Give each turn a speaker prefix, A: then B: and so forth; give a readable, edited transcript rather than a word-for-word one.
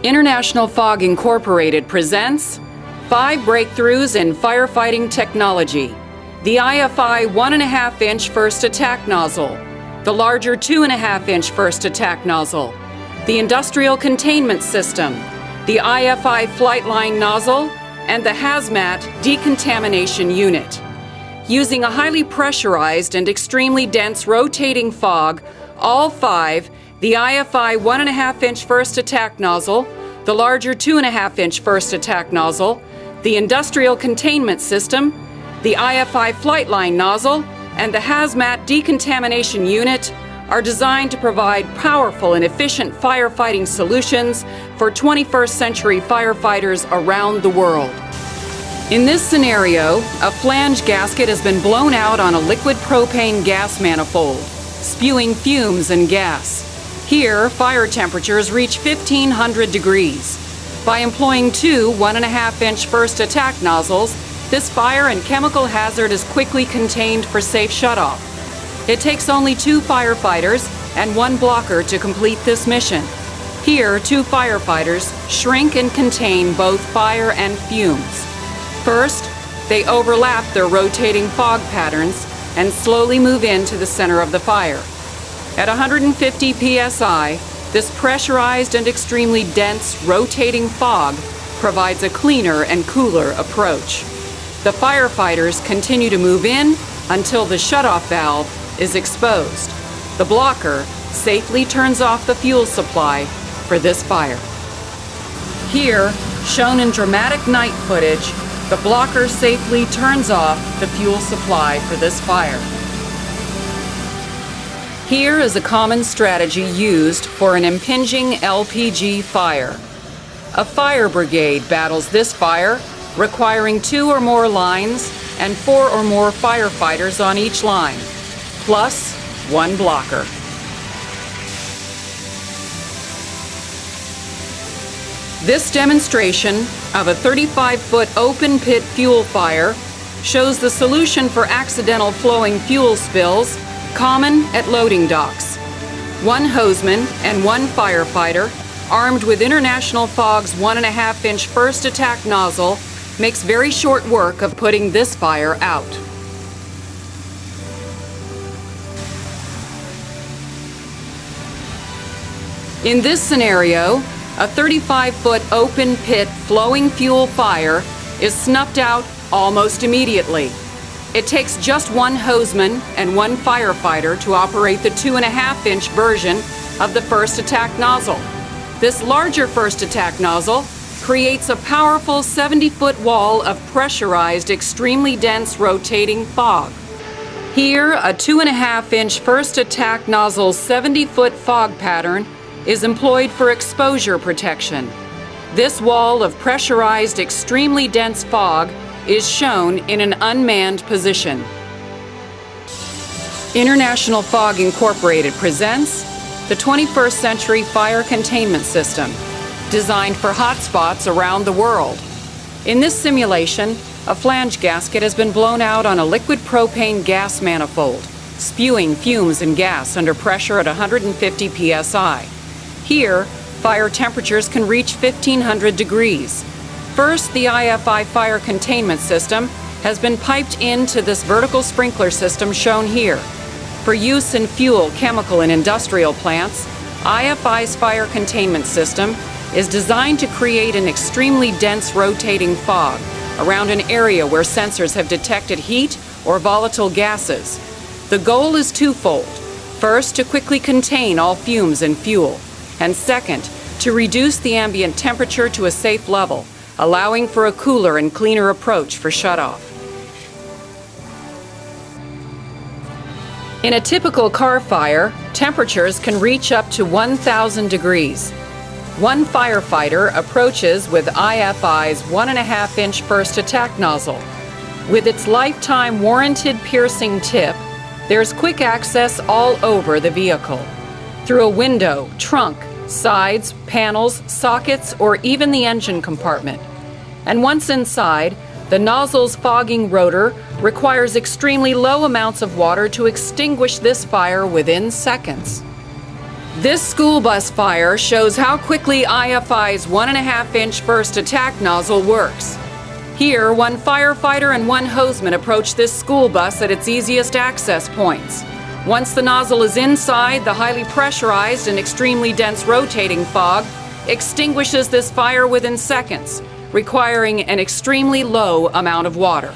A: International Fog Incorporated presents 5 breakthroughs in firefighting technology. The IFI 1.5-inch first attack nozzle, the larger 2.5-inch first attack nozzle, the Industrial Containment System, the IFI flight line nozzle, and the hazmat decontamination unit. Using a highly pressurized and extremely dense rotating fog, all 5, the IFI 1.5-inch first attack nozzle, the larger 2.5-inch first attack nozzle, the Industrial Containment System, the IFI flight line nozzle, and the hazmat decontamination unit are designed to provide powerful and efficient firefighting solutions for 21st century firefighters around the world. In this scenario, a flange gasket has been blown out on a liquid propane gas manifold, spewing fumes and gas. Here, fire temperatures reach 1,500 degrees. By employing 2 1.5-inch first attack nozzles, this fire and chemical hazard is quickly contained for safe shutoff. It takes only 2 firefighters and 1 blocker to complete this mission. Here, 2 firefighters shrink and contain both fire and fumes. First, they overlap their rotating fog patterns and slowly move into the center of the fire. At 150 psi, this pressurized and extremely dense rotating fog provides a cleaner and cooler approach. The firefighters continue to move in until the shutoff valve is exposed. The blocker safely turns off the fuel supply for this fire. Here, shown in dramatic night footage, the blocker safely turns off the fuel supply for this fire. Here is a common strategy used for an impinging LPG fire. A fire brigade battles this fire, requiring 2 or more lines and 4 or more firefighters on each line, plus 1 blocker. This demonstration of a 35-foot open pit fuel fire shows the solution for accidental flowing fuel spills common at loading docks. 1 hosesman and 1 firefighter, armed with International Fog's 1.5-inch first attack nozzle, makes very short work of putting this fire out. In this scenario, a 35-foot open pit flowing fuel fire is snuffed out almost immediately. It takes just 1 hosesman and 1 firefighter to operate the 2.5-inch version of the first attack nozzle. This larger first attack nozzle creates a powerful 70-foot wall of pressurized, extremely dense rotating fog. Here, a 2.5-inch first attack nozzle's 70-foot fog pattern is employed for exposure protection. This wall of pressurized, extremely dense fog is shown in an unmanned position. International Fog Incorporated presents the 21st Century Fire Containment System, designed for hotspots around the world. In this simulation, a flange gasket has been blown out on a liquid propane gas manifold, spewing fumes and gas under pressure at 150 psi. Here, fire temperatures can reach 1,500 degrees. First, the IFI fire containment system has been piped into this vertical sprinkler system shown here. For use in fuel, chemical, and industrial plants, IFI's fire containment system is designed to create an extremely dense rotating fog around an area where sensors have detected heat or volatile gases. The goal is twofold. First, to quickly contain all fumes and fuel, and second, to reduce the ambient temperature to a safe level, allowing for a cooler and cleaner approach for shutoff. In a typical car fire, temperatures can reach up to 1,000 degrees. 1 firefighter approaches with IFI's 1.5-inch first attack nozzle. With its lifetime warranted piercing tip, there's quick access all over the vehicle. Through a window, trunk, sides, panels, sockets, or even the engine compartment. And once inside, the nozzle's fogging rotor requires extremely low amounts of water to extinguish this fire within seconds. This school bus fire shows how quickly IFI's 1.5-inch first attack nozzle works. Here, one firefighter and one hosman approach this school bus at its easiest access points. Once the nozzle is inside, the highly pressurized and extremely dense rotating fog extinguishes this fire within seconds, requiring an extremely low amount of water.